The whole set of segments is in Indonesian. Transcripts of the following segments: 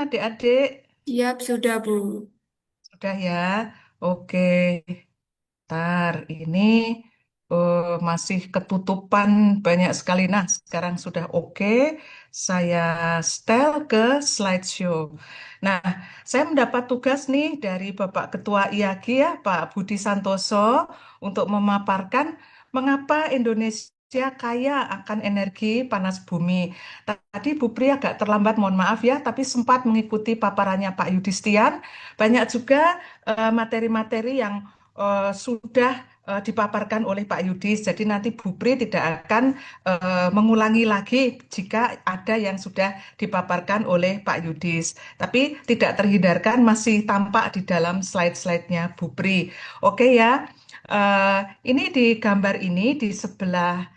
adik-adik? Siap, sudah, Bu. Sudah ya? Oke, ntar ini masih ketutupan banyak sekali. Nah, sekarang sudah oke. Saya setel ke slideshow. Nah, saya mendapat tugas nih dari Bapak Ketua IAGI ya, Pak Budi Santoso, untuk memaparkan mengapa Indonesia kaya akan energi panas bumi. Tadi Bu Pri agak terlambat, mohon maaf ya, tapi sempat mengikuti paparannya Pak Yudistian. Banyak juga materi-materi yang sudah dipaparkan oleh Pak Yudis. Jadi nanti Bu Pri tidak akan mengulangi lagi jika ada yang sudah dipaparkan oleh Pak Yudis. Tapi tidak terhindarkan masih tampak di dalam slide-slide-nya Bu Pri. Oke ya. Ini di gambar ini di sebelah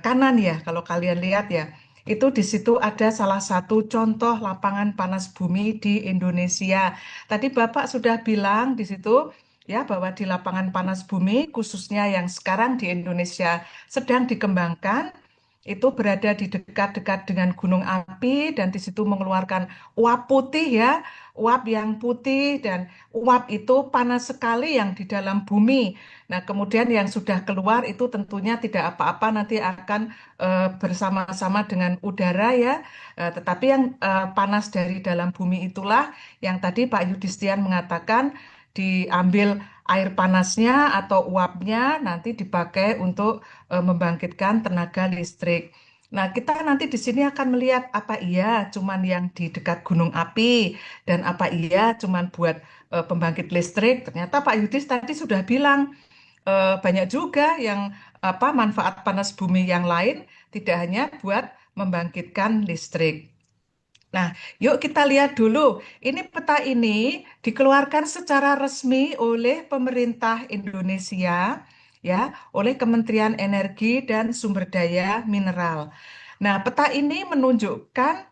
kanan ya, kalau kalian lihat ya. Itu di situ ada salah satu contoh lapangan panas bumi di Indonesia. Tadi Bapak sudah bilang di situ ya bahwa di lapangan panas bumi khususnya yang sekarang di Indonesia sedang dikembangkan itu berada di dekat-dekat dengan gunung api dan di situ mengeluarkan uap putih ya, uap yang putih dan uap itu panas sekali yang di dalam bumi. Nah, kemudian yang sudah keluar itu tentunya tidak apa-apa nanti akan bersama-sama dengan udara ya. Tetapi yang panas dari dalam bumi itulah yang tadi Pak Yudistian mengatakan diambil air panasnya atau uapnya nanti dipakai untuk membangkitkan tenaga listrik. Nah, kita nanti di sini akan melihat apa iya cuman yang di dekat gunung api dan apa iya cuman buat pembangkit listrik. Ternyata Pak Yudis tadi sudah bilang banyak juga yang apa manfaat panas bumi yang lain tidak hanya buat membangkitkan listrik. Nah, yuk kita lihat dulu. Ini peta ini dikeluarkan secara resmi oleh pemerintah Indonesia, ya, oleh Kementerian Energi dan Sumber Daya Mineral. Nah, peta ini menunjukkan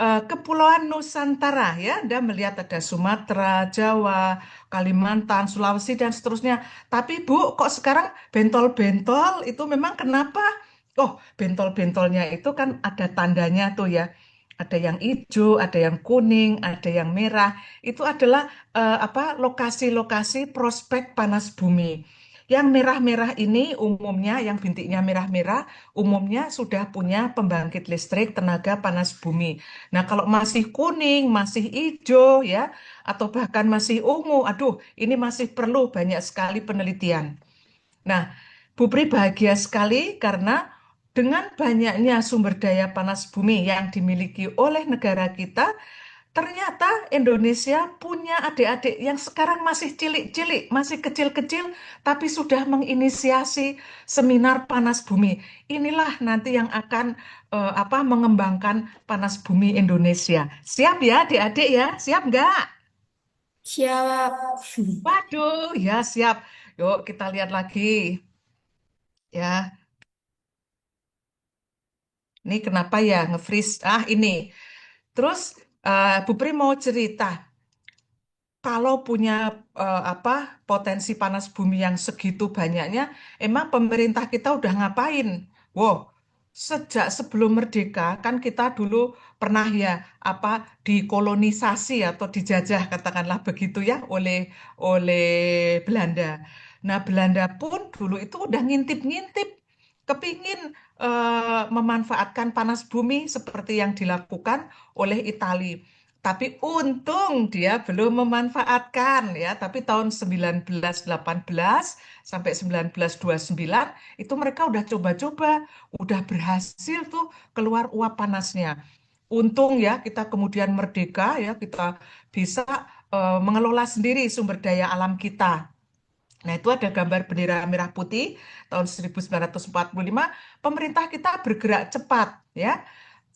Kepulauan Nusantara, ya. Anda melihat ada Sumatera, Jawa, Kalimantan, Sulawesi, dan seterusnya. Tapi Bu, kok sekarang bentol-bentol itu memang kenapa? Oh, bentol-bentolnya itu kan ada tandanya tuh ya. Ada yang hijau, ada yang kuning, ada yang merah. Itu adalah apa lokasi-lokasi prospek panas bumi. Yang merah-merah ini umumnya, yang bintiknya merah-merah, umumnya sudah punya pembangkit listrik tenaga panas bumi. Nah, kalau masih kuning, masih hijau, ya, atau bahkan masih ungu, aduh, ini masih perlu banyak sekali penelitian. Nah, Bu Pri bahagia sekali karena dengan banyaknya sumber daya panas bumi yang dimiliki oleh negara kita, ternyata Indonesia punya adik-adik yang sekarang masih cilik-cilik, masih kecil-kecil, tapi sudah menginisiasi seminar panas bumi. Inilah nanti yang akan apa mengembangkan panas bumi Indonesia. Siap ya adik-adik ya? Siap nggak? Siap. Waduh, ya siap. Yuk kita lihat lagi. Ya, ini kenapa ya nge-freeze? Ah, ini. Terus Bu Pri mau cerita. Kalau punya apa potensi panas bumi yang segitu banyaknya, emang pemerintah kita udah ngapain? Wow, sejak sebelum merdeka kan kita dulu pernah ya apa dikolonisasi atau dijajah katakanlah begitu ya oleh Belanda. Nah, Belanda pun dulu itu udah ngintip-ngintip kepingin memanfaatkan panas bumi seperti yang dilakukan oleh Italia. Tapi untung dia belum memanfaatkan ya. Tapi tahun 1918 sampai 1929 itu mereka udah coba-coba, udah berhasil tuh keluar uap panasnya. Untung ya kita kemudian merdeka ya kita bisa mengelola sendiri sumber daya alam kita. Nah, itu ada gambar bendera merah putih tahun 1945. Pemerintah kita bergerak cepat ya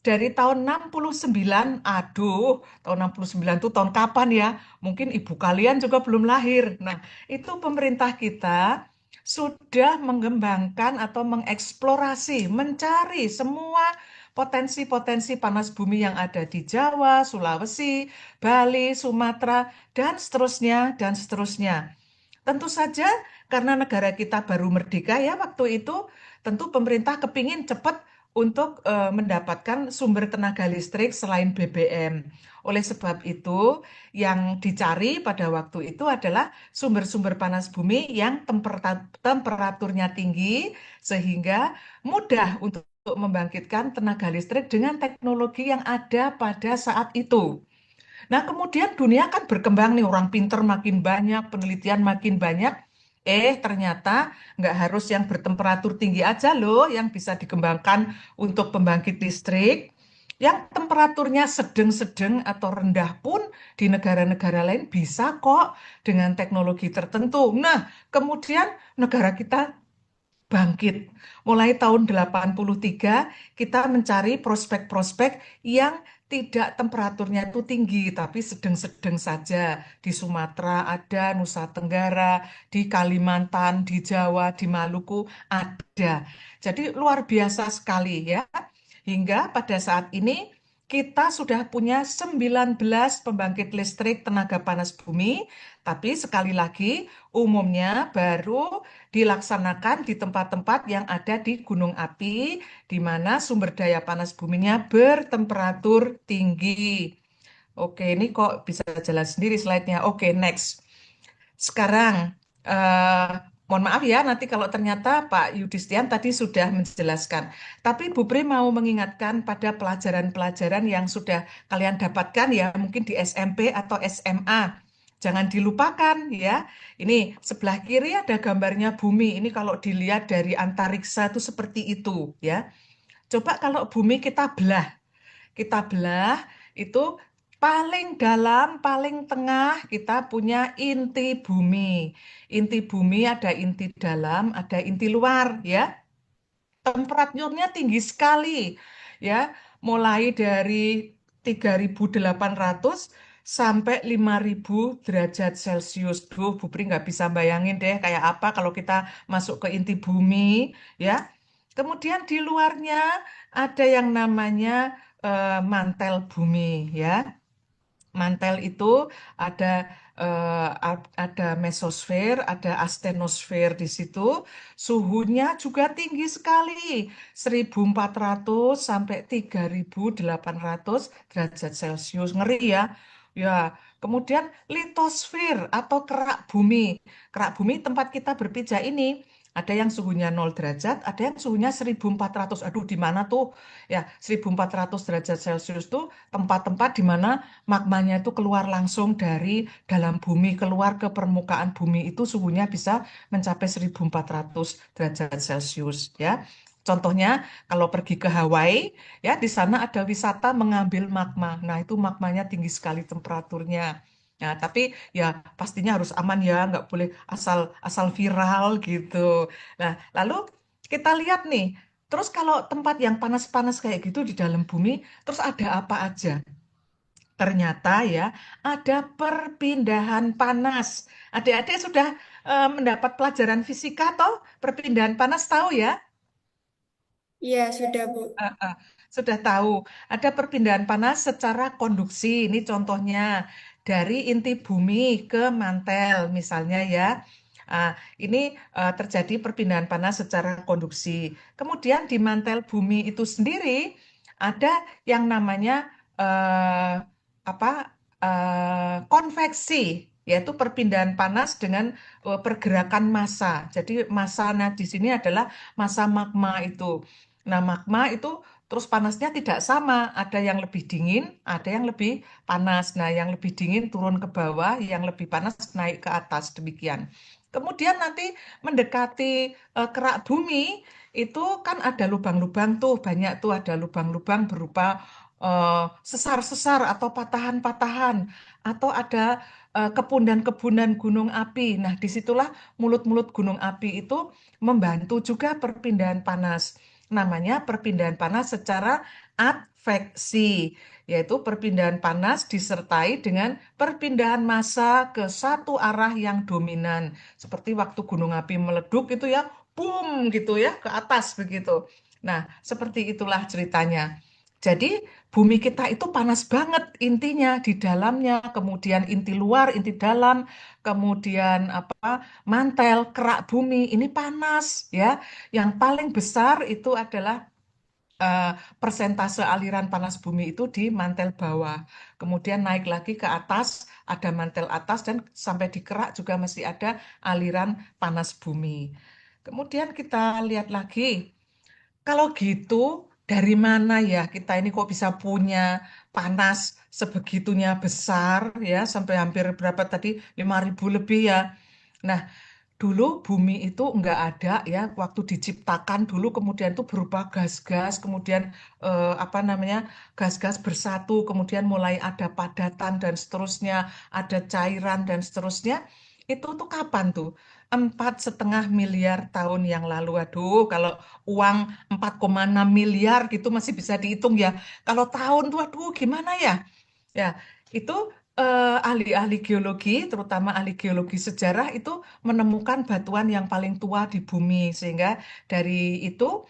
dari tahun 69, aduh, tahun 69 itu tahun kapan ya? Mungkin ibu kalian juga belum lahir. Nah, itu pemerintah kita sudah mengembangkan atau mengeksplorasi, mencari semua potensi-potensi panas bumi yang ada di Jawa, Sulawesi, Bali, Sumatera, dan seterusnya, dan seterusnya. Tentu saja karena negara kita baru merdeka ya waktu itu, tentu pemerintah kepingin cepat untuk mendapatkan sumber tenaga listrik selain BBM. Oleh sebab itu, yang dicari pada waktu itu adalah sumber-sumber panas bumi yang temperaturnya tinggi sehingga mudah untuk membangkitkan tenaga listrik dengan teknologi yang ada pada saat itu. Nah, kemudian dunia kan berkembang nih, orang pinter makin banyak, penelitian makin banyak. Ternyata nggak harus yang bertemperatur tinggi aja loh yang bisa dikembangkan untuk pembangkit listrik. Yang temperaturnya sedang-sedang atau rendah pun di negara-negara lain bisa kok dengan teknologi tertentu. Nah, kemudian negara kita bangkit. Mulai tahun 83 kita mencari prospek-prospek yang tidak temperaturnya itu tinggi, tapi sedang-sedang saja. Di Sumatera ada, Nusa Tenggara, di Kalimantan, di Jawa, di Maluku ada. Jadi luar biasa sekali ya. Hingga pada saat ini kita sudah punya 19 pembangkit listrik tenaga panas bumi, tapi sekali lagi umumnya baru dilaksanakan di tempat-tempat yang ada di gunung api, di mana sumber daya panas buminya bertemperatur tinggi. Oke, ini kok bisa jalan sendiri slide-nya. Oke, next. Sekarang, eh, mohon maaf ya, nanti kalau ternyata Pak Yudistian tadi sudah menjelaskan. Tapi Bu Pri mau mengingatkan pada pelajaran-pelajaran yang sudah kalian dapatkan ya, mungkin di SMP atau SMA. Jangan dilupakan ya. Ini sebelah kiri ada gambarnya bumi. Ini kalau dilihat dari antariksa itu seperti itu ya. Coba kalau bumi kita belah itu paling dalam, paling tengah kita punya inti bumi. Inti bumi ada inti dalam, ada inti luar ya. Temperaturnya tinggi sekali ya, mulai dari 3.800 sampai 5.000 derajat Celcius. Duh, Bu Pri nggak bisa bayangin deh kayak apa kalau kita masuk ke inti bumi ya. Kemudian di luarnya ada yang namanya mantel bumi ya. Mantel itu ada ada mesosfer, ada astenosfer di situ. Suhunya juga tinggi sekali, 1.400 sampai 3.800 derajat Celcius. Ngeri ya. Ya, kemudian litosfer atau kerak bumi. Kerak bumi tempat kita berpijak ini ada yang suhunya 0 derajat, ada yang suhunya 1.400. Aduh, di mana tuh? Ya, 1.400 derajat Celcius tuh tempat-tempat di mana magmanya itu keluar langsung dari dalam bumi, keluar ke permukaan bumi itu suhunya bisa mencapai 1.400 derajat Celcius ya. Contohnya kalau pergi ke Hawaii ya di sana ada wisata mengambil magma. Nah, itu magmanya tinggi sekali temperaturnya. Nah, tapi ya pastinya harus aman ya, nggak boleh asal asal viral gitu. Nah, lalu kita lihat nih, terus kalau tempat yang panas-panas kayak gitu di dalam bumi, terus ada apa aja? Ternyata ya ada perpindahan panas. Adik-adik sudah mendapat pelajaran fisika toh? Perpindahan panas tahu ya? Iya, sudah, Bu. Ah, ah. Sudah tahu. Ada perpindahan panas secara konduksi. Ini contohnya dari inti bumi ke mantel misalnya ya. Ah, ini terjadi perpindahan panas secara konduksi. Kemudian di mantel bumi itu sendiri ada yang namanya eh, apa konveksi, yaitu perpindahan panas dengan pergerakan massa. Jadi massa nah di sini adalah massa magma itu. Nah, magma itu terus panasnya tidak sama, ada yang lebih dingin, ada yang lebih panas. Nah, yang lebih dingin turun ke bawah, yang lebih panas naik ke atas, demikian. Kemudian nanti mendekati kerak bumi, itu kan ada lubang-lubang tuh, banyak tuh ada lubang-lubang berupa sesar-sesar atau patahan-patahan, atau ada kepundan-kepundan gunung api. Nah, disitulah mulut-mulut gunung api itu membantu juga perpindahan panas. Namanya perpindahan panas secara adveksi, yaitu perpindahan panas disertai dengan perpindahan massa ke satu arah yang dominan. Seperti waktu gunung api meleduk itu ya, boom gitu ya, ke atas begitu. Nah, seperti itulah ceritanya. Jadi bumi kita itu panas banget intinya di dalamnya, kemudian inti luar, inti dalam, kemudian apa mantel, kerak bumi ini panas ya. Yang paling besar itu adalah eh, persentase aliran panas bumi itu di mantel bawah. Kemudian naik lagi ke atas, ada mantel atas dan sampai di kerak juga masih ada aliran panas bumi. Kemudian kita lihat lagi, kalau gitu dari mana ya kita ini kok bisa punya panas sebegitunya besar ya sampai hampir berapa tadi 5.000 lebih ya. Nah, dulu bumi itu nggak ada ya, waktu diciptakan dulu kemudian itu berupa gas-gas, kemudian apa namanya gas-gas bersatu, kemudian mulai ada padatan dan seterusnya, ada cairan dan seterusnya. Itu tuh kapan tuh? 4,5 miliar tahun yang lalu. Aduh, kalau uang 4,6 miliar gitu masih bisa dihitung ya. Kalau tahun tuh, aduh gimana ya? Ya, itu ahli-ahli geologi, terutama ahli geologi sejarah itu menemukan batuan yang paling tua di bumi, sehingga dari itu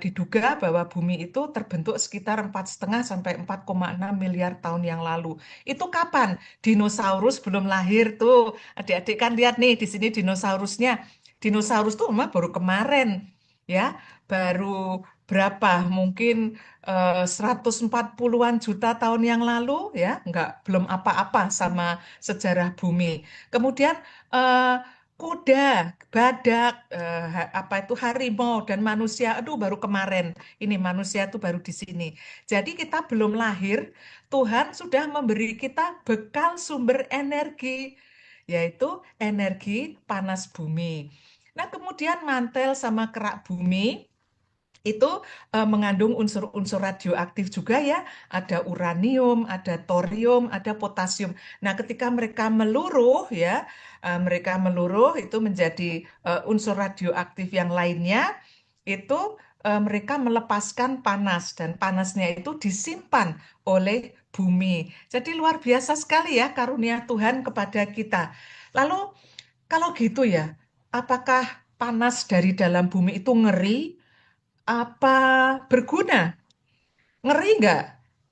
diduga bahwa bumi itu terbentuk sekitar 4,5 sampai 4,6 miliar tahun yang lalu. Itu kapan? Dinosaurus belum lahir tuh. Adik-adik kan lihat nih di sini dinosaurusnya. Dinosaurus tuh memang baru kemarin, ya, baru berapa? Mungkin 140-an juta tahun yang lalu ya, nggak belum apa-apa sama sejarah bumi. Kemudian eh, kuda, badak, apa itu harimau dan manusia, aduh baru kemarin. Ini manusia tuh baru di sini. Jadi kita belum lahir, Tuhan sudah memberi kita bekal sumber energi, yaitu energi panas bumi. Nah, kemudian mantel sama kerak bumi itu mengandung unsur-unsur radioaktif juga ya, ada uranium, ada thorium, ada potasium. Nah, ketika mereka meluruh ya, mereka meluruh itu menjadi unsur radioaktif yang lainnya, itu mereka melepaskan panas dan panasnya itu disimpan oleh bumi. Jadi luar biasa sekali ya karunia Tuhan kepada kita. Lalu kalau gitu ya, apakah panas dari dalam bumi itu ngeri? Apa berguna? Ngeri nggak?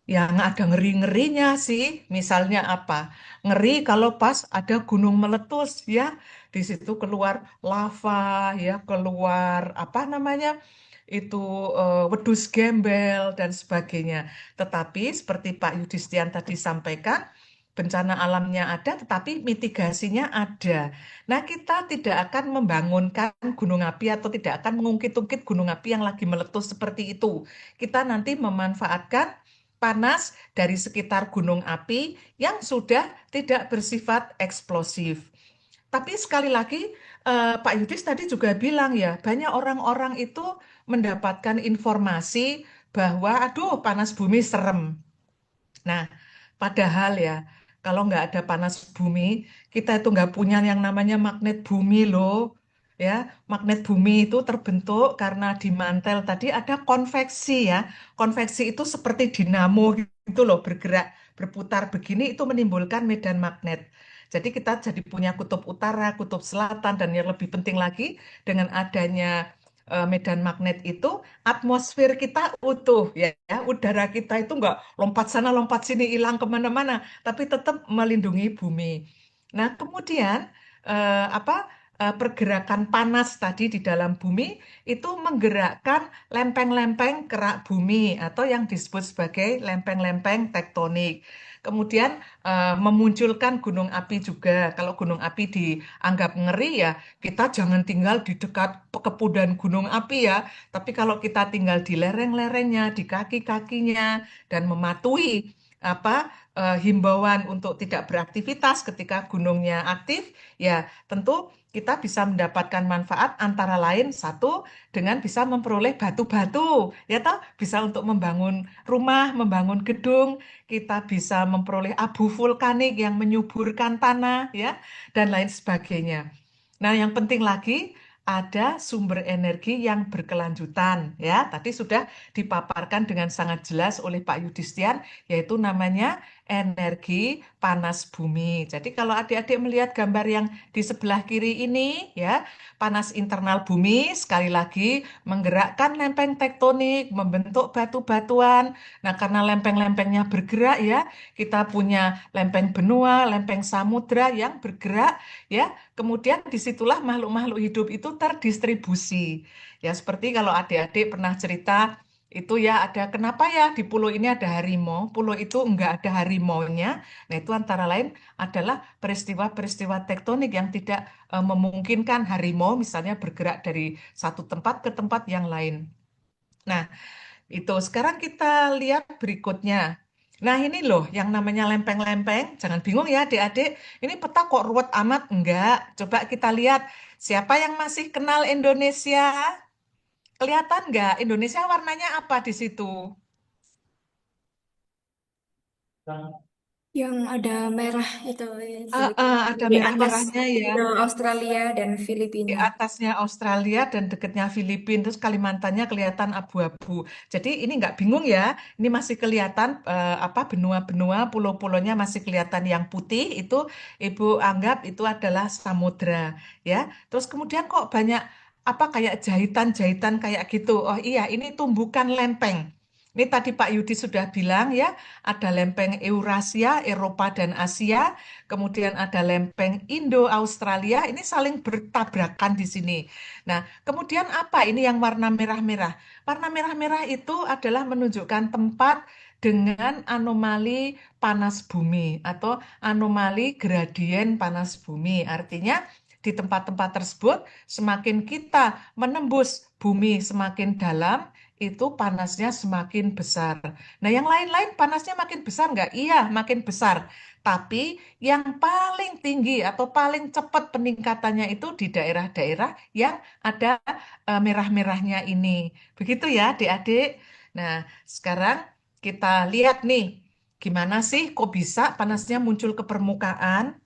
Ya nggak ada ngeri-ngerinya sih. Misalnya apa? Ngeri kalau pas ada gunung meletus ya. Di situ keluar lava ya, keluar apa namanya? Itu wedus gembel dan sebagainya. Tetapi seperti Pak Yudhistian tadi sampaikan, bencana alamnya ada, tetapi mitigasinya ada. Nah, kita tidak akan membangunkan gunung api atau tidak akan mengungkit-ungkit gunung api yang lagi meletus seperti itu. Kita nanti memanfaatkan panas dari sekitar gunung api yang sudah tidak bersifat eksplosif. Tapi sekali lagi, Pak Yudis tadi juga bilang ya, banyak orang-orang itu mendapatkan informasi bahwa, aduh, panas bumi serem. Nah, padahal ya, kalau nggak ada panas bumi, kita itu nggak punya yang namanya magnet bumi loh. Ya, magnet bumi itu terbentuk karena di mantel tadi ada konveksi ya. Konveksi itu seperti dinamo gitu loh, bergerak, berputar begini itu menimbulkan medan magnet. Jadi kita jadi punya kutub utara, kutub selatan, dan yang lebih penting lagi dengan adanya medan magnet itu atmosfer kita utuh ya, ya. Udara kita itu nggak lompat sana lompat sini hilang kemana-mana, tapi tetap melindungi bumi. Nah, kemudian apa pergerakan panas tadi di dalam bumi itu menggerakkan lempeng-lempeng kerak bumi atau yang disebut sebagai lempeng-lempeng tektonik. Kemudian memunculkan gunung api juga. Kalau gunung api dianggap ngeri ya, kita jangan tinggal di dekat kepudan gunung api ya. Tapi kalau kita tinggal di lereng-lerengnya, di kaki-kakinya, dan mematuhi apa himbauan untuk tidak beraktivitas ketika gunungnya aktif, ya tentu kita bisa mendapatkan manfaat antara lain satu dengan bisa memperoleh batu-batu, ya toh bisa untuk membangun rumah, membangun gedung, kita bisa memperoleh abu vulkanik yang menyuburkan tanah, ya, dan lain sebagainya. Nah, yang penting lagi ada sumber energi yang berkelanjutan ya. Tadi sudah dipaparkan dengan sangat jelas oleh Pak Yudhistian yaitu namanya energi panas bumi. Jadi kalau adik-adik melihat gambar yang di sebelah kiri ini ya, panas internal bumi sekali lagi menggerakkan lempeng tektonik, membentuk batu-batuan. Nah, karena lempeng-lempengnya bergerak ya, kita punya lempeng benua, lempeng samudra yang bergerak ya. Kemudian disitulah makhluk-makhluk hidup itu terdistribusi. Ya seperti kalau adik-adik pernah cerita Itu ya ada kenapa ya di pulau ini ada harimau, pulau itu enggak ada harimaunya. Nah, itu antara lain adalah peristiwa-peristiwa tektonik yang tidak memungkinkan harimau misalnya bergerak dari satu tempat ke tempat yang lain. Nah, itu sekarang kita lihat berikutnya. Nah, ini loh yang namanya lempeng-lempeng. Jangan bingung ya adik-adik. Ini peta kok ruwet amat? Enggak. Coba kita lihat siapa yang masih kenal Indonesia. Kelihatan nggak Indonesia warnanya apa di situ? Yang ada merah itu Ada di atas merah-merahnya ya. itu Australia dan Di Filipina. atasnya Australia dan dekatnya Filipina, terus Kalimantannya kelihatan abu-abu. Jadi ini nggak bingung ya, ini masih kelihatan apa benua-benua, pulau-pulaunya masih kelihatan yang putih itu Ibu anggap itu adalah samudra ya. Terus kemudian kok banyak apa kayak jahitan-jahitan kayak gitu. Oh iya, ini tumbukan lempeng. Ini tadi Pak Yudi sudah bilang ya, ada lempeng Eurasia, Eropa dan Asia. Kemudian ada lempeng Indo-Australia, ini saling bertabrakan di sini. Nah, kemudian apa ini yang warna merah-merah? Warna merah-merah itu adalah menunjukkan tempat dengan anomali panas bumi atau anomali gradien panas bumi. Artinya di tempat-tempat tersebut semakin kita menembus bumi semakin dalam, itu panasnya semakin besar. Nah, yang lain-lain panasnya makin besar nggak? Iya, makin besar. Tapi yang paling tinggi atau paling cepat peningkatannya itu di daerah-daerah yang ada merah-merahnya ini. Begitu ya, adik-adik. Nah, sekarang kita lihat nih, gimana sih kok bisa panasnya muncul ke permukaan?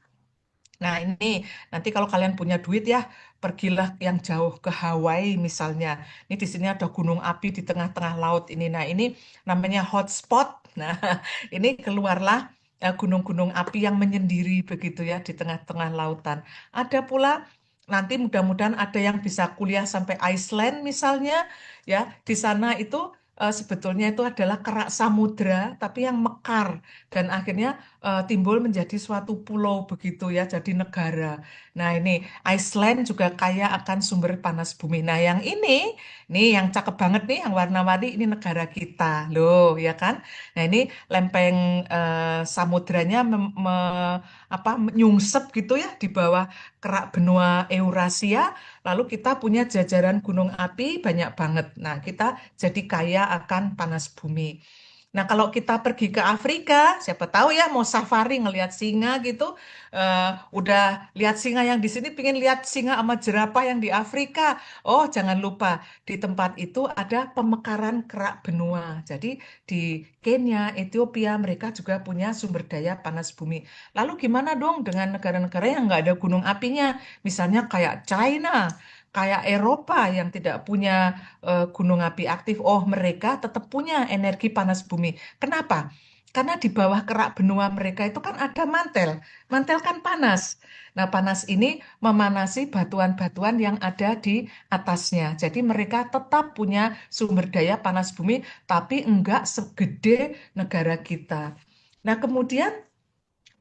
Nah, ini nanti kalau kalian punya duit ya, pergilah yang jauh ke Hawaii misalnya. Ini di sini ada gunung api di tengah-tengah laut ini. Nah, ini namanya hotspot. Nah, ini keluarlah gunung-gunung api yang menyendiri begitu ya di tengah-tengah lautan. Ada pula nanti mudah-mudahan ada yang bisa kuliah sampai Iceland misalnya ya. Di sana itu sebetulnya itu adalah kerak samudra tapi yang mekar dan akhirnya timbul menjadi suatu pulau begitu ya, jadi negara. Nah, ini Iceland juga kaya akan sumber panas bumi. Nah, yang ini nih yang cakep banget nih, yang warna-warni ini negara kita, loh, ya kan? Nah, ini lempeng samudranya apa nyungsep gitu ya di bawah kerak benua Eurasia. Lalu kita punya jajaran gunung api banyak banget. Nah, kita jadi kaya akan panas bumi. Nah, kalau kita pergi ke Afrika, siapa tahu ya mau safari ngelihat singa gitu, udah lihat singa yang di sini, pingin lihat singa sama jerapah yang di Afrika. Oh, jangan lupa di tempat itu ada pemekaran kerak benua. Jadi di Kenya, Ethiopia, mereka juga punya sumber daya panas bumi. Lalu gimana dong dengan negara-negara yang nggak ada gunung apinya? Misalnya kayak China, kayak Eropa yang tidak punya gunung api aktif, oh mereka tetap punya energi panas bumi. Kenapa? Karena di bawah kerak benua mereka itu kan ada mantel. Mantel kan panas. Nah, panas ini memanasi batuan-batuan yang ada di atasnya. Jadi mereka tetap punya sumber daya panas bumi, tapi enggak segede negara kita. Nah, kemudian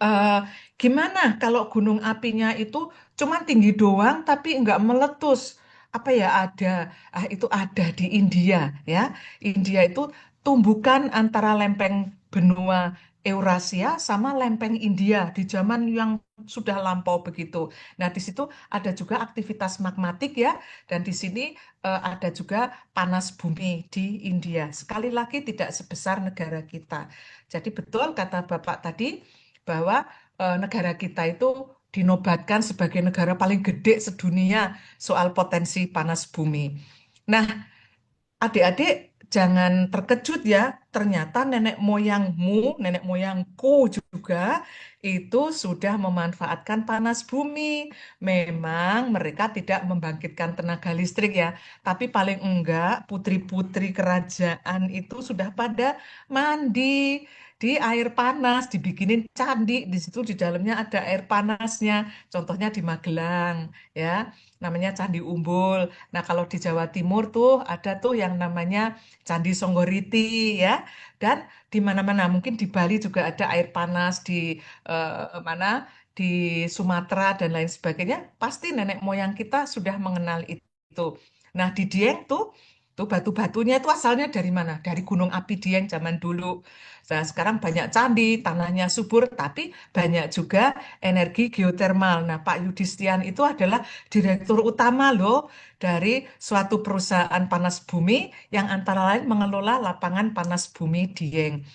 eh, gimana kalau gunung apinya itu cuma tinggi doang tapi enggak meletus? Apa ya itu ada di India ya. India itu tumbukan antara lempeng benua Eurasia sama lempeng India di zaman yang sudah lampau begitu. Nah, di situ ada juga aktivitas magmatik ya, dan di sini ada juga panas bumi di India. Sekali lagi tidak sebesar negara kita. Jadi betul kata Bapak tadi bahwa negara kita itu dinobatkan sebagai negara paling gede sedunia soal potensi panas bumi. Nah, adik-adik jangan terkejut ya, ternyata nenek moyangmu, nenek moyangku juga itu sudah memanfaatkan panas bumi. Memang mereka tidak membangkitkan tenaga listrik ya, tapi paling enggak putri-putri kerajaan itu sudah pada mandi di air panas, dibikinin candi, di situ di dalamnya ada air panasnya. Contohnya di Magelang ya, namanya Candi Umbul. Nah, kalau di Jawa Timur tuh ada tuh yang namanya Candi Songgoriti ya. Dan di mana-mana mungkin di Bali juga ada air panas di mana di Sumatera dan lain sebagainya. Pasti nenek moyang kita sudah mengenal itu. Nah, di Dieng tuh batu-batunya itu asalnya dari mana? Dari Gunung Api Dieng zaman dulu. Nah, sekarang banyak candi, tanahnya subur, tapi banyak juga energi geotermal. Nah, Pak Yudistian itu adalah direktur utama loh dari suatu perusahaan panas bumi yang antara lain mengelola lapangan panas bumi Dieng.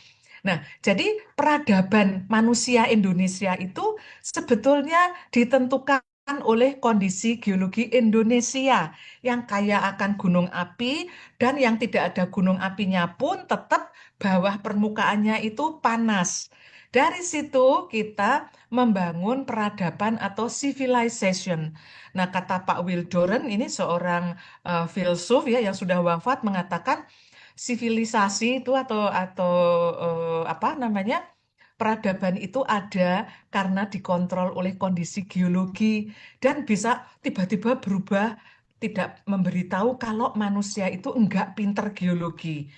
Nah, jadi peradaban manusia Indonesia itu sebetulnya ditentukan oleh kondisi geologi Indonesia yang kaya akan gunung api dan yang tidak ada gunung apinya pun tetap bawah permukaannya itu panas. Dari situ kita membangun peradaban atau civilization. Nah, kata Pak Wildoren ini seorang filsuf ya yang sudah wafat mengatakan sivilisasi itu atau apa namanya peradaban itu ada karena dikontrol oleh kondisi geologi dan bisa tiba-tiba berubah tidak memberitahu kalau manusia itu enggak pinter geologi.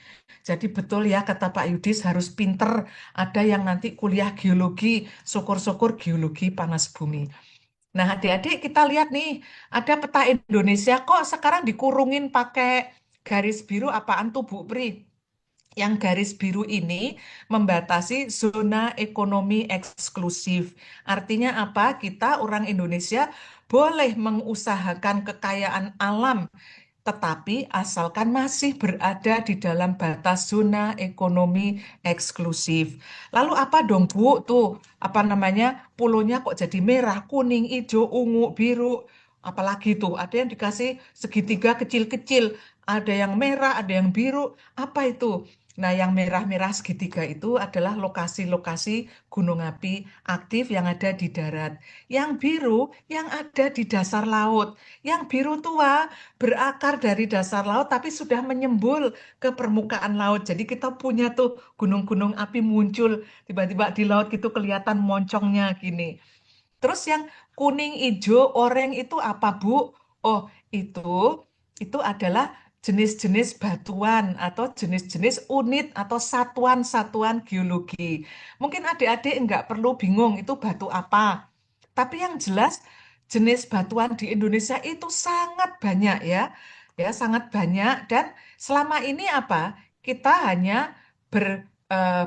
Jadi betul ya kata Pak Yudis harus pinter. Ada yang nanti kuliah geologi, syukur-syukur geologi panas bumi. Nah, adik-adik kita lihat nih, ada peta Indonesia kok sekarang dikurungin pakai garis biru apaan tuh Bu Pri? Yang garis biru ini membatasi zona ekonomi eksklusif. Artinya apa? Kita orang Indonesia boleh mengusahakan kekayaan alam tetapi asalkan masih berada di dalam batas zona ekonomi eksklusif. Lalu apa dong Bu? Tuh, apa namanya? Pulonya kok jadi merah, kuning, hijau, ungu, biru. Apalagi tuh, ada yang dikasih segitiga kecil-kecil, ada yang merah, ada yang biru. Apa itu? Nah, yang merah-merah segitiga itu adalah lokasi-lokasi gunung api aktif yang ada di darat. Yang biru yang ada di dasar laut. Yang biru tua berakar dari dasar laut tapi sudah menyembul ke permukaan laut. Jadi kita punya tuh gunung-gunung api muncul tiba-tiba di laut gitu kelihatan moncongnya gini. Terus yang kuning, hijau, oranye itu apa, Bu? Oh, itu itu adalah jenis-jenis batuan atau jenis-jenis unit atau satuan-satuan geologi. Mungkin adik-adik nggak perlu bingung itu batu apa. Tapi yang jelas jenis batuan di Indonesia itu sangat banyak ya. Ya, sangat banyak dan selama ini apa? Kita hanya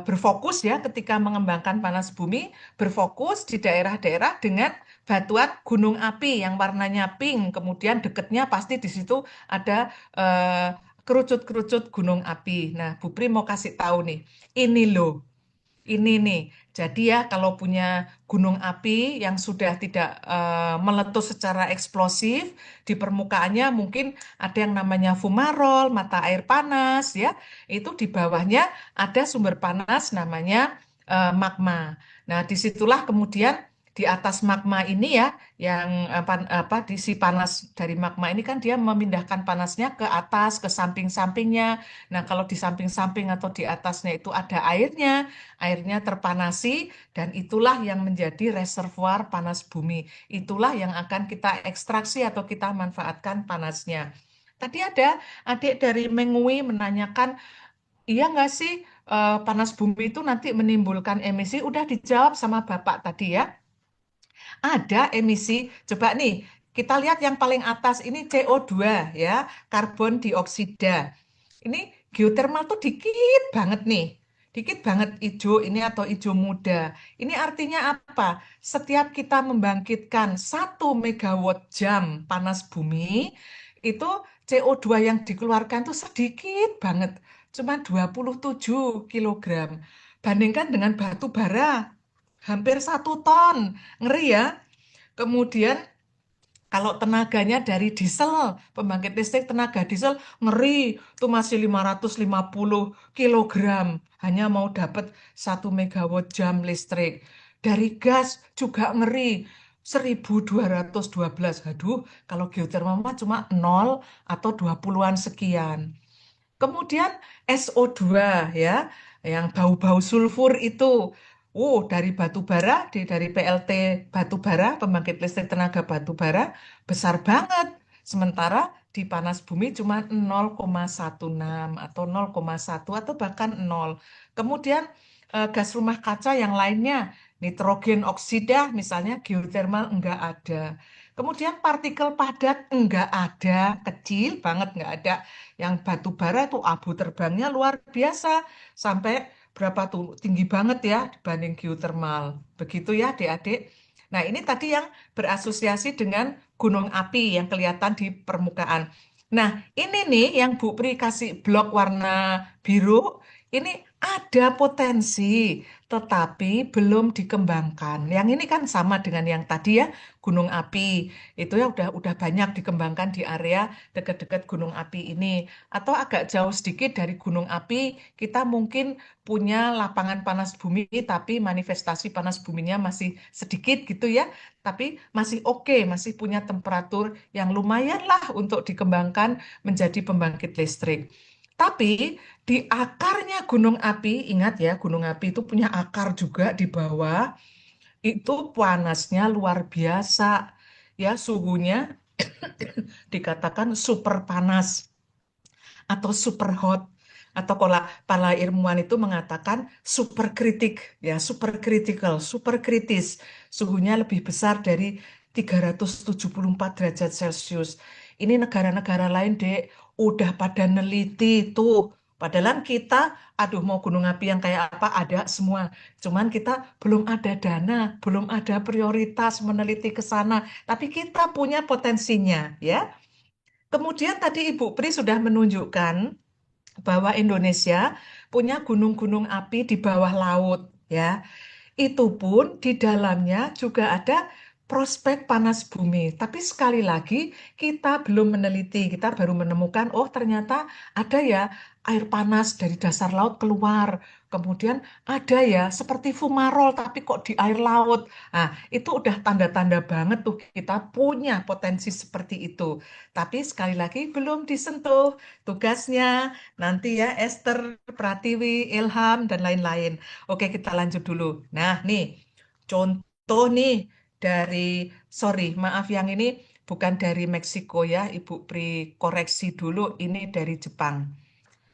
berfokus ya ketika mengembangkan panas bumi, berfokus di daerah-daerah dengan batuan gunung api yang warnanya pink, kemudian deketnya pasti di situ ada eh, kerucut-kerucut gunung api. Nah, Bu Pri mau kasih tahu nih, ini loh ini nih, jadi ya kalau punya gunung api yang sudah tidak meletus secara eksplosif di permukaannya mungkin ada yang namanya fumarol, mata air panas ya. Itu di bawahnya ada sumber panas namanya magma. Nah, disitulah kemudian di atas magma ini ya yang apa diisi panas dari magma ini kan dia memindahkan panasnya ke atas, ke samping-sampingnya. Nah, kalau di samping-samping atau di atasnya itu ada airnya terpanasi dan itulah yang menjadi reservoir panas bumi. Itulah yang akan kita ekstraksi atau kita manfaatkan panasnya. Tadi ada adik dari Mengui menanyakan, iya nggak sih panas bumi itu nanti menimbulkan emisi? Udah dijawab sama Bapak tadi ya. Ada emisi, coba nih kita lihat yang paling atas ini CO2 ya, karbon dioksida. Ini geotermal tuh dikit banget nih. Dikit banget hijau ini atau hijau muda. Ini artinya apa? Setiap kita membangkitkan 1 megawatt jam panas bumi, itu CO2 yang dikeluarkan tuh sedikit banget. Cuma 27 kilogram. Bandingkan dengan batu bara, hampir 1 ton. Ngeri ya. Kemudian kalau tenaganya dari diesel, pembangkit listrik tenaga diesel, ngeri, itu masih 550 kilogram. Hanya mau dapat 1 megawatt jam listrik. Dari gas juga ngeri, 1212. Aduh, kalau geotermal mah cuma 0 atau 20-an sekian. Kemudian SO2 ya, yang bau-bau sulfur itu. Dari batu bara, dari PLT batu bara, pembangkit listrik tenaga batu bara, besar banget. Sementara di panas bumi cuma 0,16 atau 0,1 atau bahkan 0. Kemudian gas rumah kaca yang lainnya, nitrogen oksida misalnya geotermal enggak ada. Kemudian partikel padat enggak ada, kecil banget enggak ada. Yang batu bara itu abu terbangnya luar biasa, sampai berapa tuh, tinggi banget ya dibanding geotermal. Begitu ya adik-adik. Nah ini tadi yang berasosiasi dengan gunung api yang kelihatan di permukaan. Nah ini nih yang Bu Pri kasih blok warna biru, ini ada potensi tetapi belum dikembangkan. Yang ini kan sama dengan yang tadi ya, gunung api. Itu ya udah banyak dikembangkan di area dekat-dekat gunung api ini. Atau agak jauh sedikit dari gunung api, kita mungkin punya lapangan panas bumi, tapi manifestasi panas buminya masih sedikit gitu ya. Tapi masih oke, masih punya temperatur yang lumayan lah untuk dikembangkan menjadi pembangkit listrik. Tapi di akarnya gunung api, ingat ya, gunung api itu punya akar juga di bawah, itu panasnya luar biasa. Ya, suhunya dikatakan super panas atau super hot. Atau kalau para ilmuwan itu mengatakan super kritik, ya, super critical, super kritis. Suhunya lebih besar dari 374 derajat Celcius. Ini negara-negara lain, Dek, udah pada neliti tuh. Padahal kita, aduh mau gunung api yang kayak apa, ada semua. Cuman kita belum ada dana, belum ada prioritas meneliti ke sana. Tapi kita punya potensinya, ya. Kemudian tadi Ibu Pri sudah menunjukkan bahwa Indonesia punya gunung-gunung api di bawah laut, ya. Itu pun di dalamnya juga ada prospek panas bumi. Tapi sekali lagi kita belum meneliti, kita baru menemukan, oh ternyata ada ya air panas dari dasar laut keluar. Kemudian ada ya seperti fumarol tapi kok di air laut. Nah, itu udah tanda-tanda banget tuh kita punya potensi seperti itu. Tapi sekali lagi belum disentuh tugasnya nanti ya Esther, Pratiwi, Ilham, dan lain-lain. Oke, kita lanjut dulu. Nah, nih, contoh nih dari, sorry, maaf yang ini bukan dari Meksiko ya, Ibu Pri koreksi dulu, ini dari Jepang.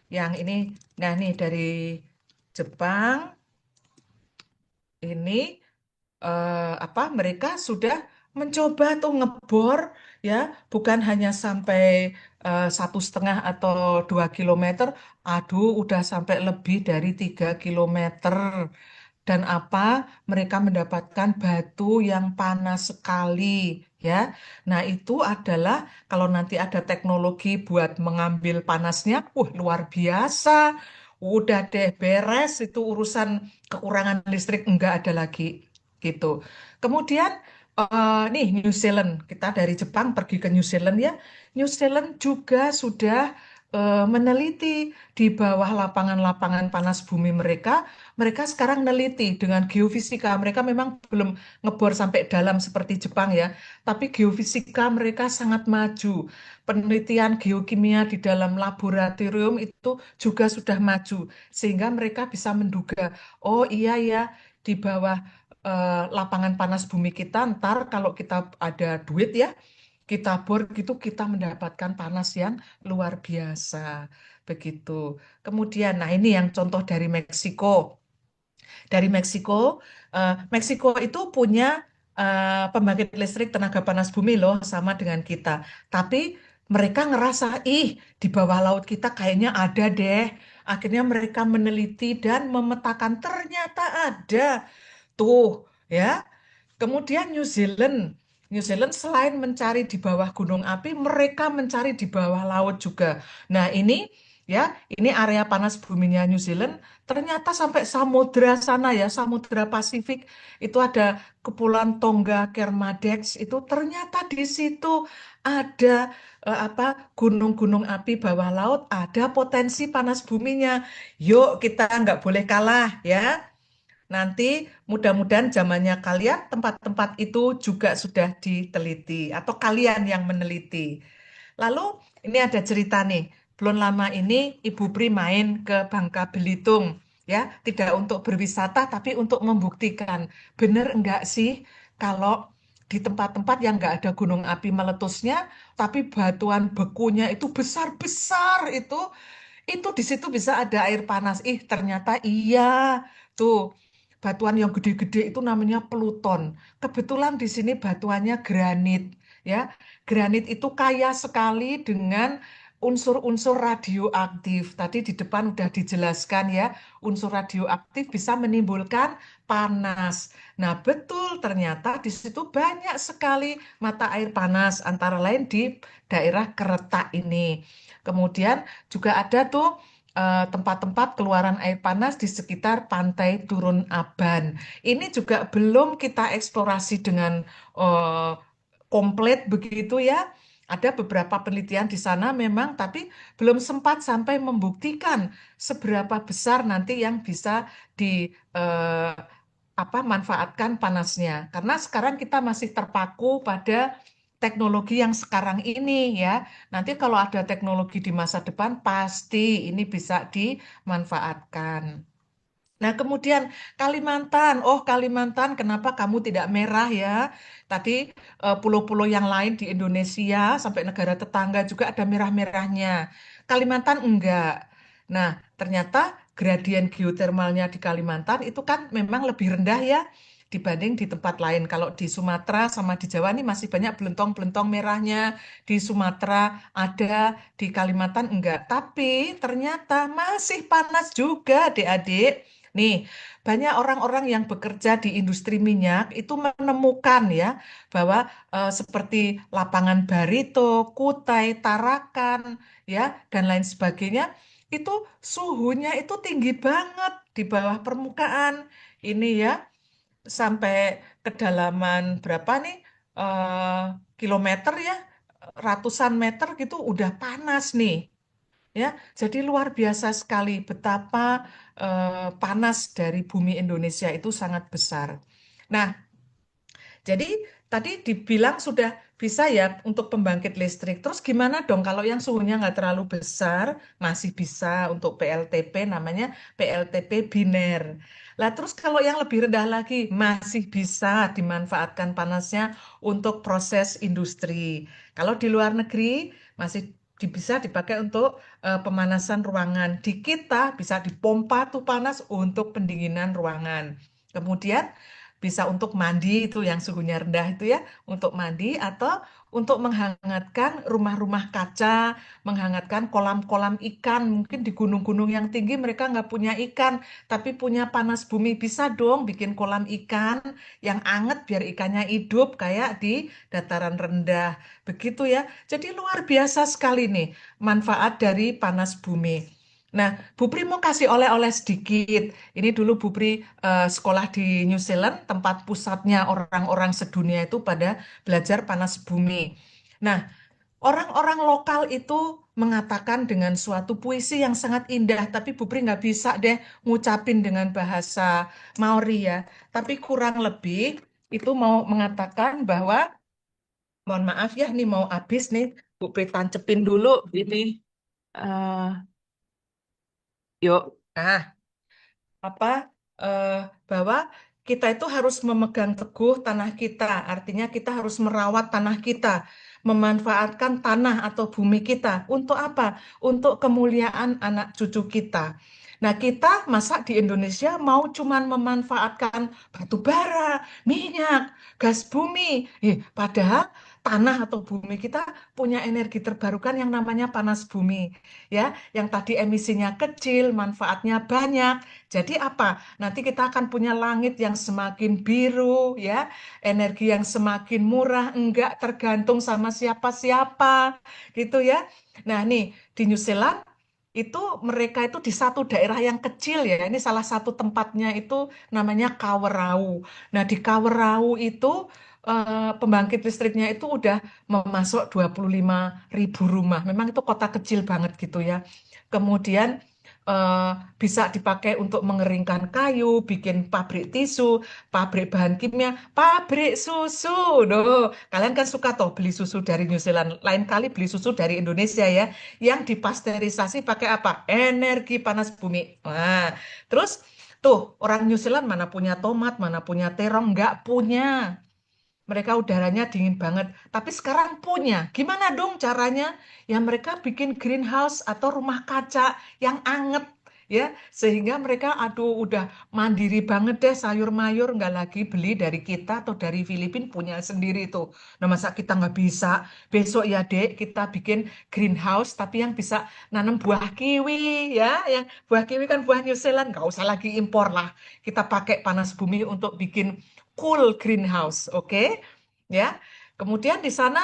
Yang ini, nah nih dari Jepang, ini apa mereka sudah mencoba tuh ngebor ya bukan hanya sampai 1,5 atau 2 kilometer, aduh udah sampai lebih dari 3 kilometer. Dan apa mereka mendapatkan batu yang panas sekali ya. Nah itu adalah kalau nanti ada teknologi buat mengambil panasnya, luar biasa. Udah deh beres itu urusan kekurangan listrik enggak ada lagi gitu. Kemudian nih New Zealand, kita dari Jepang pergi ke New Zealand ya. New Zealand juga sudah meneliti di bawah lapangan-lapangan panas bumi mereka. Mereka sekarang neliti dengan geofisika. Mereka memang belum ngebor sampai dalam seperti Jepang ya, tapi geofisika mereka sangat maju. Penelitian geokimia di dalam laboratorium itu juga sudah maju, sehingga mereka bisa menduga, oh iya ya, di bawah lapangan panas bumi kita ntar kalau kita ada duit ya kita bor gitu kita mendapatkan panas yang luar biasa begitu. Kemudian nah ini yang contoh dari Meksiko. Dari Meksiko, Meksiko itu punya pembangkit listrik tenaga panas bumi loh sama dengan kita. Tapi mereka ngerasa ih di bawah laut kita kayaknya ada deh. Akhirnya mereka meneliti dan memetakan ternyata ada. Tuh, ya. Kemudian New Zealand. New Zealand selain mencari di bawah gunung api, mereka mencari di bawah laut juga. Nah, ini ya, ini area panas buminya New Zealand. Ternyata sampai samudra sana ya, Samudra Pasifik itu ada Kepulauan Tonga, Kermadec itu ternyata di situ ada apa gunung-gunung api bawah laut, ada potensi panas buminya. Yuk, kita nggak boleh kalah ya. Nanti mudah-mudahan zamannya kalian tempat-tempat itu juga sudah diteliti atau kalian yang meneliti. Lalu ini ada cerita nih. Belum lama ini Ibu Pri main ke Bangka Belitung ya, tidak untuk berwisata tapi untuk membuktikan benar enggak sih kalau di tempat-tempat yang enggak ada gunung api meletusnya tapi batuan bekunya itu besar-besar itu di situ bisa ada air panas. Ih, ternyata iya. Tuh, batuan yang gede-gede itu namanya Pluton. Kebetulan di sini batuannya granit. ya. Granit itu kaya sekali dengan unsur-unsur radioaktif. Tadi di depan udah dijelaskan ya, unsur radioaktif bisa menimbulkan panas. Nah, betul ternyata di situ banyak sekali mata air panas, antara lain di daerah Keretak ini. Kemudian juga ada tuh tempat-tempat keluaran air panas di sekitar pantai Turun Aban. Ini juga belum kita eksplorasi dengan eh, komplit begitu ya. Ada beberapa penelitian di sana memang, tapi belum sempat sampai membuktikan seberapa besar nanti yang bisa di eh, manfaatkan panasnya. Karena sekarang kita masih terpaku pada teknologi yang sekarang ini ya. Nanti kalau ada teknologi di masa depan pasti ini bisa dimanfaatkan. Nah, kemudian Kalimantan. Oh, Kalimantan, kenapa kamu tidak merah ya? Tadi pulau-pulau yang lain di Indonesia sampai negara tetangga juga ada merah-merahnya. Kalimantan enggak. Nah, ternyata gradien geotermalnya di Kalimantan itu kan memang lebih rendah ya dibanding di tempat lain. Kalau di Sumatera sama di Jawa ini masih banyak belentong-belentong merahnya. Di Sumatera ada, di Kalimantan enggak. Tapi ternyata masih panas juga, adik-adik. Nih, banyak orang-orang yang bekerja di industri minyak itu menemukan ya bahwa seperti lapangan Barito, Kutai, Tarakan, ya dan lain sebagainya itu suhunya itu tinggi banget di bawah permukaan. Ini ya sampai kedalaman berapa nih eh, kilometer ya, ratusan meter gitu udah panas nih. Ya, jadi luar biasa sekali betapa panas dari bumi Indonesia itu sangat besar. Nah, jadi tadi dibilang sudah bisa ya untuk pembangkit listrik. Terus gimana dong kalau yang suhunya nggak terlalu besar, masih bisa untuk PLTP namanya PLTP biner. Lah terus kalau yang lebih rendah lagi masih bisa dimanfaatkan panasnya untuk proses industri. Kalau di luar negeri masih bisa dipakai untuk pemanasan ruangan. Di kita bisa dipompa tuh panas untuk pendinginan ruangan. Kemudian bisa untuk mandi itu yang suhunya rendah itu ya, untuk mandi atau untuk menghangatkan rumah-rumah kaca, menghangatkan kolam-kolam ikan. Mungkin di gunung-gunung yang tinggi mereka nggak punya ikan, tapi punya panas bumi. Bisa dong bikin kolam ikan yang anget biar ikannya hidup kayak di dataran rendah. Begitu ya. Jadi luar biasa sekali nih manfaat dari panas bumi. Nah, Bupri mau kasih oleh-oleh sedikit. Ini dulu Bupri sekolah di New Zealand, tempat pusatnya orang-orang sedunia itu pada belajar panas bumi. Nah, orang-orang lokal itu mengatakan dengan suatu puisi yang sangat indah, tapi Bupri nggak bisa deh ngucapin dengan bahasa Maori ya. Tapi kurang lebih itu mau mengatakan bahwa, mohon maaf ya, nih mau habis nih, Bupri tancepin dulu ini. eh Yuk. Apa eh, bahwa kita itu harus memegang teguh tanah kita. Artinya kita harus merawat tanah kita, memanfaatkan tanah atau bumi kita. Untuk apa? Untuk kemuliaan anak cucu kita. Nah, kita masa di Indonesia mau cuman memanfaatkan batu bara, minyak, gas bumi. Padahal tanah atau bumi kita punya energi terbarukan yang namanya panas bumi. Ya, yang tadi emisinya kecil, manfaatnya banyak. Jadi apa? Nanti kita akan punya langit yang semakin biru, ya, energi yang semakin murah, enggak tergantung sama siapa-siapa, gitu ya. Nah, nih di New Zealand itu mereka itu di satu daerah yang kecil ya. Ini salah satu tempatnya itu namanya Kawerau. Nah, di Kawerau itu pembangkit listriknya itu udah memasok 25.000 rumah. Memang itu kota kecil banget gitu ya. Kemudian eh, bisa dipakai untuk mengeringkan kayu, bikin pabrik tisu, pabrik bahan kimia, pabrik susu. Duh, kalian kan suka toh beli susu dari New Zealand. Lain kali beli susu dari Indonesia ya, yang dipasteurisasi pakai apa? Energi panas bumi. Nah, terus tuh orang New Zealand mana punya tomat, mana punya terong, nggak punya. Mereka udaranya dingin banget, tapi sekarang punya. Gimana dong caranya? Ya mereka bikin greenhouse atau rumah kaca yang anget. ya, sehingga mereka aduh udah mandiri banget deh, sayur mayur nggak lagi beli dari kita atau dari Filipina, punya sendiri tuh. Nah, masa kita nggak bisa? Besok ya dek, kita bikin greenhouse tapi yang bisa nanam buah kiwi, ya, yang buah kiwi kan buah New Zealand, nggak usah lagi impor lah. Kita pakai panas bumi untuk bikin cool greenhouse, oke? Ya. Kemudian di sana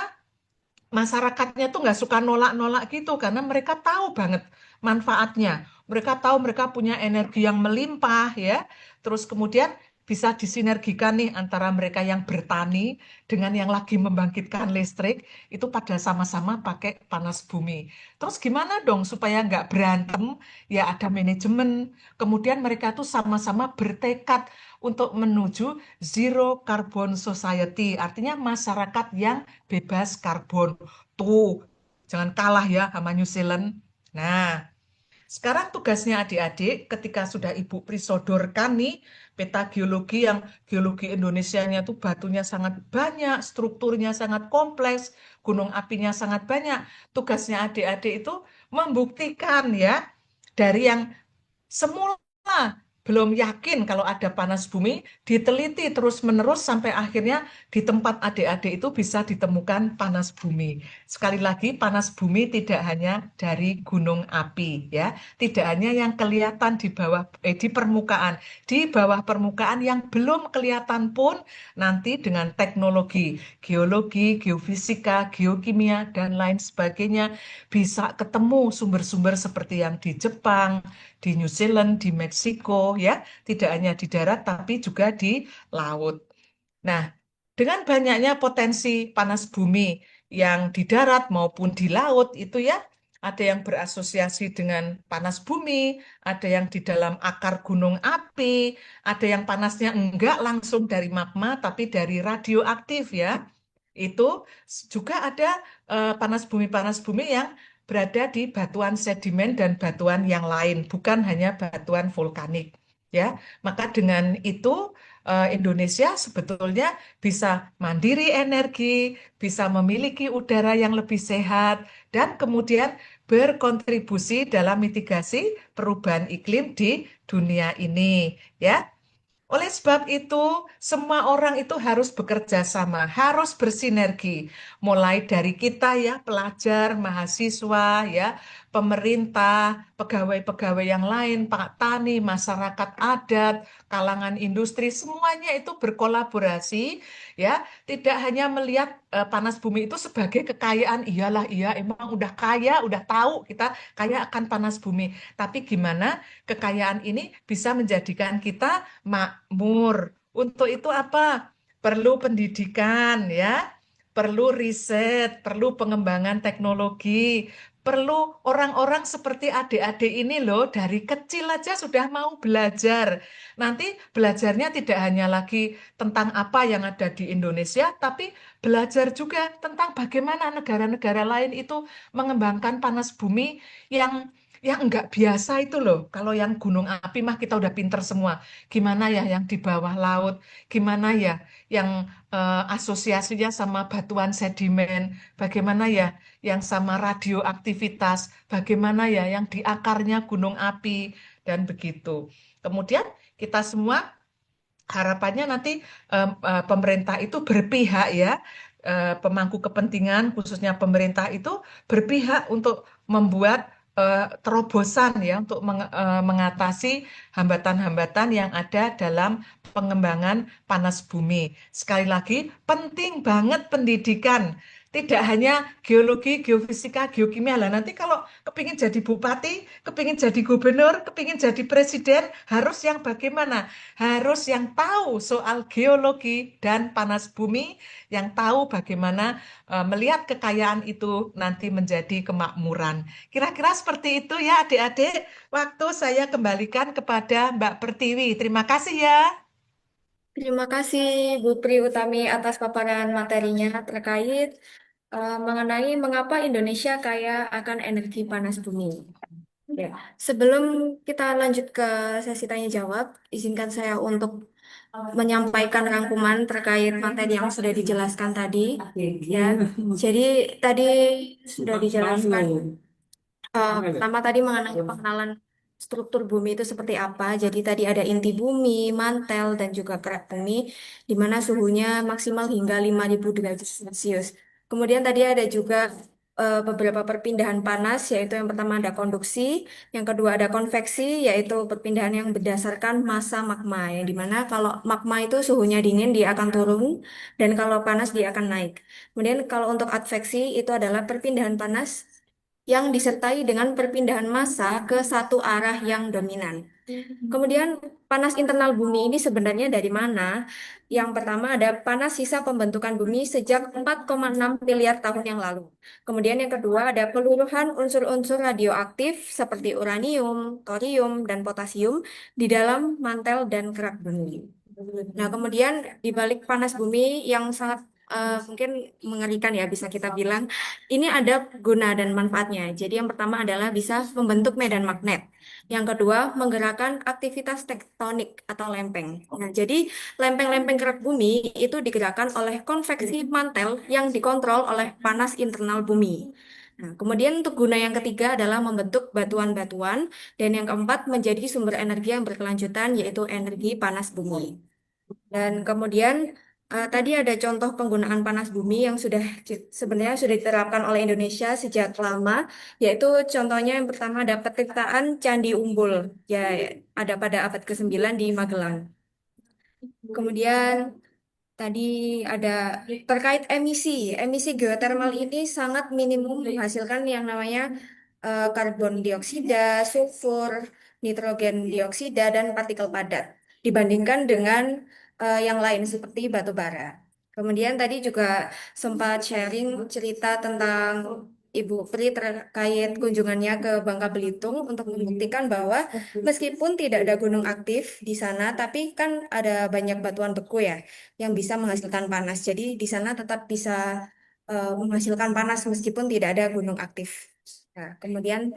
masyarakatnya tuh nggak suka nolak-nolak gitu karena mereka tahu banget manfaatnya. Mereka tahu mereka punya energi yang melimpah ya. Terus kemudian bisa disinergikan nih antara mereka yang bertani dengan yang lagi membangkitkan listrik itu pada sama-sama pakai panas bumi. Terus gimana dong supaya nggak berantem? Ya ada manajemen. Kemudian mereka tuh sama-sama bertekad untuk menuju zero carbon society, artinya masyarakat yang bebas karbon. Tuh, jangan kalah ya sama New Zealand. Nah, sekarang tugasnya adik-adik ketika sudah Ibu prisodorkan nih peta geologi yang geologi Indonesianya tuh batunya sangat banyak, strukturnya sangat kompleks, gunung apinya sangat banyak. Tugasnya adik-adik itu membuktikan ya dari yang semula belum yakin kalau ada panas bumi, diteliti terus-menerus sampai akhirnya di tempat adik-adik itu bisa ditemukan panas bumi. Sekali lagi, panas bumi tidak hanya dari gunung api, ya, tidak hanya yang kelihatan di bawah, di permukaan, di bawah permukaan yang belum kelihatan pun nanti dengan teknologi geologi, geofisika, geokimia dan lain sebagainya bisa ketemu sumber-sumber seperti yang di Jepang, di New Zealand, di Meksiko, ya, tidak hanya di darat tapi juga di laut. Nah, dengan banyaknya potensi panas bumi yang di darat maupun di laut itu ya, ada yang berasosiasi dengan panas bumi, ada yang di dalam akar gunung api, ada yang panasnya enggak langsung dari magma tapi dari radioaktif ya. Itu juga ada panas bumi yang berada di batuan sedimen dan batuan yang lain, bukan hanya batuan vulkanik. Ya, maka dengan itu Indonesia sebetulnya bisa mandiri energi, bisa memiliki udara yang lebih sehat, dan kemudian berkontribusi dalam mitigasi perubahan iklim di dunia ini. Ya, oleh sebab itu, semua orang itu harus bekerja sama, harus bersinergi. Mulai dari kita ya, pelajar, mahasiswa, ya, pemerintah, pegawai-pegawai yang lain, Pak Tani, masyarakat adat, kalangan industri, semuanya itu berkolaborasi, ya. Tidak hanya melihat panas bumi itu sebagai kekayaan, iyalah, iya, emang udah kaya, udah tahu kita kaya akan panas bumi. Tapi gimana kekayaan ini bisa menjadikan kita makmur. Untuk itu apa? Perlu pendidikan ya, perlu riset, perlu pengembangan teknologi, perlu orang-orang seperti adik-adik ini loh dari kecil aja sudah mau belajar. Nanti belajarnya tidak hanya lagi tentang apa yang ada di Indonesia, tapi belajar juga tentang bagaimana negara-negara lain itu mengembangkan panas bumi yang enggak biasa itu loh. Kalau yang gunung api mah kita udah pinter semua. Gimana ya yang di bawah laut? Gimana ya yang asosiasinya sama batuan sedimen? Bagaimana ya yang sama radioaktivitas? Bagaimana ya yang di akarnya gunung api? Dan begitu. Kemudian kita semua harapannya nanti pemerintah itu berpihak ya, pemangku kepentingan khususnya pemerintah itu berpihak untuk membuat terobosan ya untuk mengatasi hambatan-hambatan yang ada dalam pengembangan panas bumi. Sekali lagi, penting banget pendidikan. Tidak hanya geologi, geofisika, geokimia. Lah nanti kalau kepingin jadi bupati, kepingin jadi gubernur, kepingin jadi presiden, harus yang bagaimana? Harus yang tahu soal geologi dan panas bumi, yang tahu bagaimana melihat kekayaan itu nanti menjadi kemakmuran. Kira-kira seperti itu ya adik-adik. Waktu saya kembalikan kepada Mbak Pertiwi. Terima kasih ya. terima kasih Bu Pri Utami atas paparan materinya terkait mengenai mengapa Indonesia kaya akan energi panas bumi. Ya. Sebelum kita lanjut ke sesi tanya jawab, izinkan saya untuk menyampaikan rangkuman terkait materi yang sudah dijelaskan tadi. Ya, jadi tadi sudah dijelaskan pertama tadi mengenai pengenalan struktur bumi itu seperti apa. Jadi tadi ada inti bumi, mantel, dan juga kerak bumi, di mana suhunya maksimal hingga 5.000 derajat Celcius. Kemudian tadi ada juga beberapa perpindahan panas, yaitu yang pertama ada konduksi, yang kedua ada konveksi, yaitu perpindahan yang berdasarkan massa magma, yang dimana kalau magma itu suhunya dingin dia akan turun, dan kalau panas dia akan naik. Kemudian kalau untuk adveksi itu adalah perpindahan panas yang disertai dengan perpindahan massa ke satu arah yang dominan. Kemudian panas internal bumi ini sebenarnya dari mana? Yang pertama ada panas sisa pembentukan bumi sejak 4,6 miliar tahun yang lalu. Kemudian yang kedua ada peluruhan unsur-unsur radioaktif seperti uranium, thorium, dan potasium di dalam mantel dan kerak bumi. Nah, kemudian di balik panas bumi yang sangat mungkin mengerikan ya bisa kita bilang, ini ada guna dan manfaatnya. Jadi yang pertama adalah bisa membentuk medan magnet. Yang kedua, menggerakkan aktivitas tektonik atau lempeng. Nah, jadi lempeng-lempeng kerak bumi itu digerakkan oleh konveksi mantel yang dikontrol oleh panas internal bumi. Nah, kemudian untuk guna yang ketiga adalah membentuk batuan-batuan dan yang keempat menjadi sumber energi yang berkelanjutan yaitu energi panas bumi. Dan kemudian tadi ada contoh penggunaan panas bumi yang sebenarnya sudah diterapkan oleh Indonesia sejak lama, yaitu contohnya yang pertama ada petirtaan Candi Umbul, ya ada pada abad ke-9 di Magelang. Kemudian tadi ada terkait emisi. Emisi geotermal ini sangat minimum menghasilkan yang namanya karbon dioksida, sulfur, nitrogen dioksida, dan partikel padat dibandingkan dengan yang lain seperti batu bara. Kemudian tadi juga sempat sharing cerita tentang Ibu Pri terkait kunjungannya ke Bangka Belitung untuk membuktikan bahwa meskipun tidak ada gunung aktif di sana, tapi kan ada banyak batuan beku ya yang bisa menghasilkan panas. Jadi di sana tetap bisa menghasilkan panas meskipun tidak ada gunung aktif. Nah, kemudian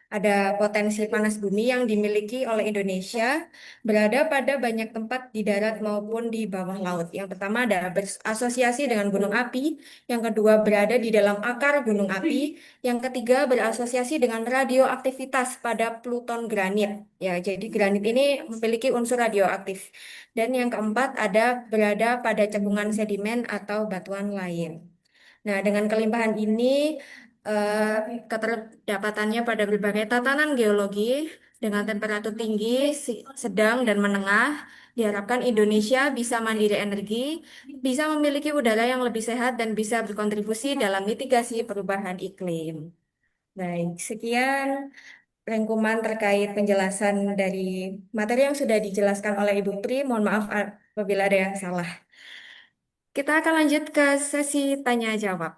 ada potensi panas bumi yang dimiliki oleh Indonesia berada pada banyak tempat di darat maupun di bawah laut. Yang pertama ada berasosiasi dengan gunung api, yang kedua berada di dalam akar gunung api, yang ketiga berasosiasi dengan radioaktivitas pada pluton granit. Ya, jadi granit ini memiliki unsur radioaktif. Dan yang keempat ada berada pada cekungan sedimen atau batuan lain. Nah, dengan kelimpahan ini, keterdapatannya pada berbagai tatanan geologi dengan temperatur tinggi, sedang, dan menengah, diharapkan Indonesia bisa mandiri energi, bisa memiliki udara yang lebih sehat, dan bisa berkontribusi dalam mitigasi perubahan iklim. Baik, sekian rangkuman terkait penjelasan dari materi yang sudah dijelaskan oleh Ibu Pri. Mohon maaf apabila ada yang salah. Kita akan lanjut ke sesi tanya jawab.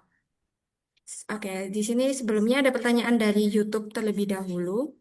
Oke, di sini sebelumnya ada pertanyaan dari YouTube terlebih dahulu.